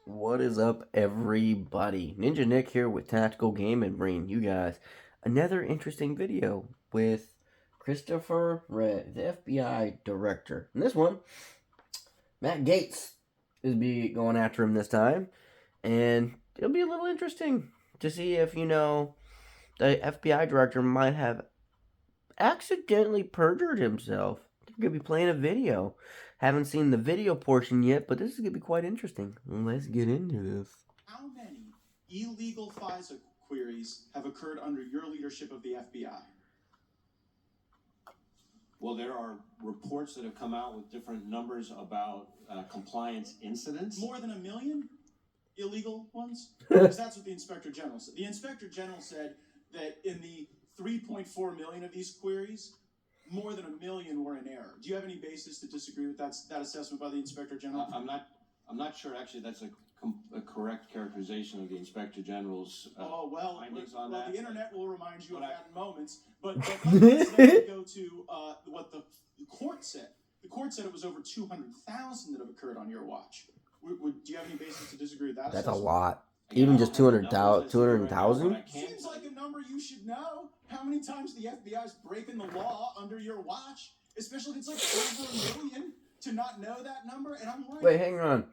What is up, everybody? Ninja Nick here with Tactical Gaming, bringing you guys another interesting video with Christopher Wray, the FBI director. And this one, Matt Gaetz is be going after him this time, and it'll be a little interesting to see if the FBI director might have accidentally perjured himself. They're gonna be playing a video. Haven't seen the video portion yet, but this is gonna be quite interesting. Let's get into this. How many illegal FISA queries have occurred under your leadership of the FBI? Well, there are reports that have come out with different numbers about compliance incidents. More than 1 million illegal ones? Because that's what the Inspector General said. The Inspector General said that in the 3.4 million of these queries, more than 1 million were in error. Do you have any basis to disagree with that assessment by the Inspector General? I'm not sure actually that's a correct characterization of the Inspector General's findings on that. The internet will remind you of that in moments. But let's go to what the court said. The court said it was over 200,000 that have occurred on your watch. Do you have any basis to disagree with that? That's a lot. Even just 200,000? Seems like a number you should know. How many times the FBI is breaking the law under your watch? Especially if it's like over 1 million, to not know that number. And I'm like, Wait, hang on.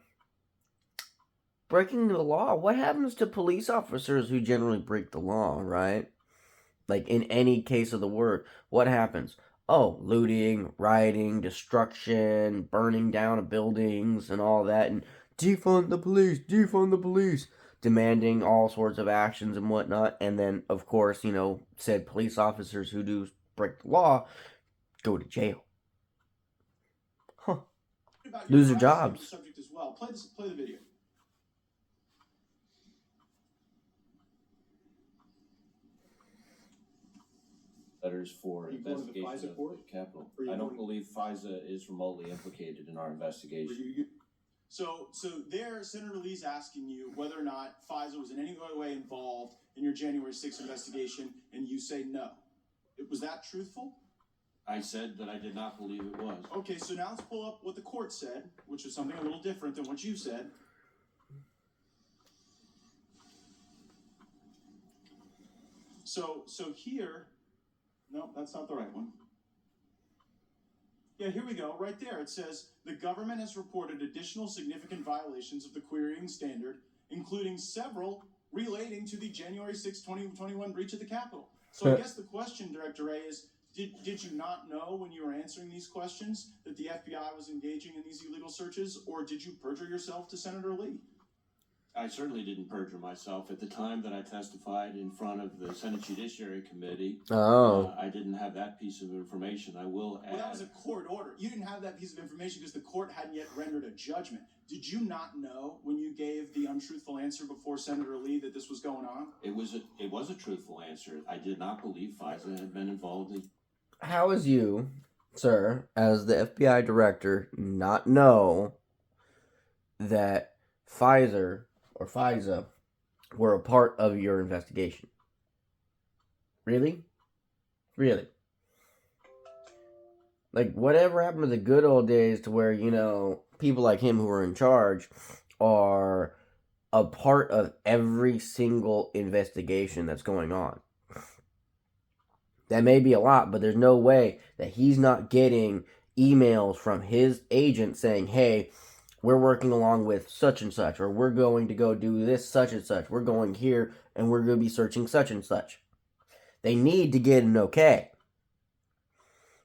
Breaking the law? What happens to police officers who generally break the law, right? Like in any case of the word, what happens? Oh, looting, rioting, destruction, burning down of buildings and all that, and defund the police, demanding all sorts of actions and whatnot. And then, of course, said police officers who do break the law go to jail. Huh. Lose their jobs. Subject as well. Play the video. Letters for investigation of the Capitol. I don't believe FISA is remotely implicated in our investigation. So there, Senator Lee's asking you whether or not FISA was in any way involved in your January 6th investigation, and you say no. Was that truthful? I said that I did not believe it was. Okay, so now let's pull up what the court said, which is something a little different than what you said. So here, no, that's not the right one. Yeah, here we go. Right there, it says, the government has reported additional significant violations of the querying standard, including several relating to the January 6, 2021 breach of the Capitol. So I guess the question, Director Wray, is, did you not know when you were answering these questions that the FBI was engaging in these illegal searches, or did you perjure yourself to Senator Lee? I certainly didn't perjure myself. At the time that I testified in front of the Senate Judiciary Committee, I didn't have that piece of information. I will add... Well, that was a court order. You didn't have that piece of information because the court hadn't yet rendered a judgment. Did you not know when you gave the untruthful answer before Senator Lee that this was going on? It was a truthful answer. I did not believe FISA had been involved in... How is you, sir, as the FBI director, not know that FISA were a part of your investigation? Really? Really? Like, whatever happened to the good old days to where, people like him who are in charge are a part of every single investigation that's going on? That may be a lot, but there's no way that he's not getting emails from his agent saying, hey, we're working along with such and such, or we're going to go do this such and such. We're going here, and we're going to be searching such and such. They need to get an okay.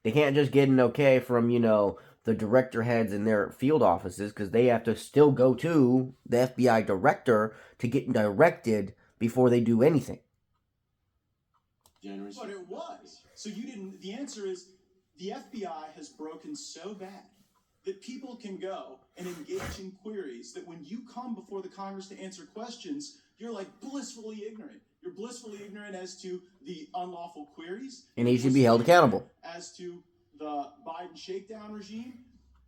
They can't just get an okay from, the director heads in their field offices, because they have to still go to the FBI director to get directed before they do anything. But it was. So you didn't... The answer is, the FBI has broken so bad that people can go and engage in queries that when you come before the Congress to answer questions, you're like blissfully ignorant. You're blissfully ignorant as to the unlawful queries. And he should be held accountable. As to the Biden shakedown regime.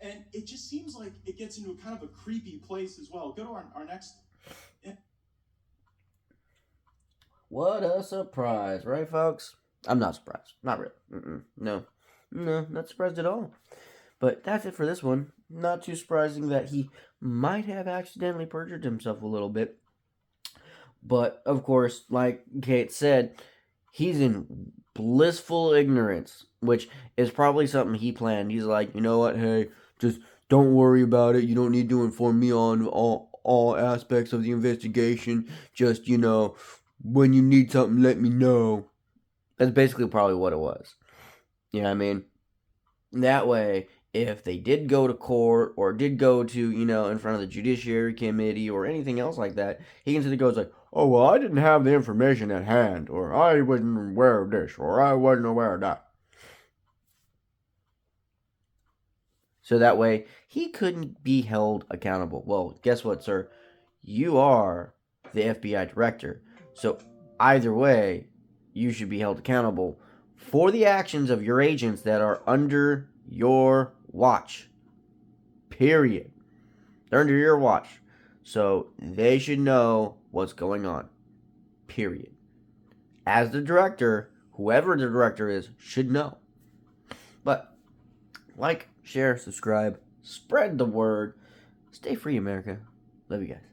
And it just seems like it gets into a kind of a creepy place as well. Go to our next... What a surprise, right, folks? I'm not surprised. Not really. No, not surprised at all. But that's it for this one. not too surprising that he might have accidentally perjured himself a little bit. But, of course, like Kate said, he's in blissful ignorance, which is probably something he planned. He's like, you know what, hey, just don't worry about it. You don't need to inform me on all aspects of the investigation. Just, when you need something, let me know. That's basically probably what it was. You know what I mean? That way, if they did go to court or did go to, in front of the Judiciary Committee or anything else like that, he can sit there and goes like, oh, well, I didn't have the information at hand, or I wasn't aware of this, or I wasn't aware of that. So that way, he couldn't be held accountable. Well, guess what, sir? You are the FBI director. So either way, you should be held accountable for the actions of your agents that are under your watch. Period. They're under your watch. So they should know what's going on. Period. As the director, whoever the director is, should know. But like, share, subscribe, spread the word. Stay free, America. Love you guys.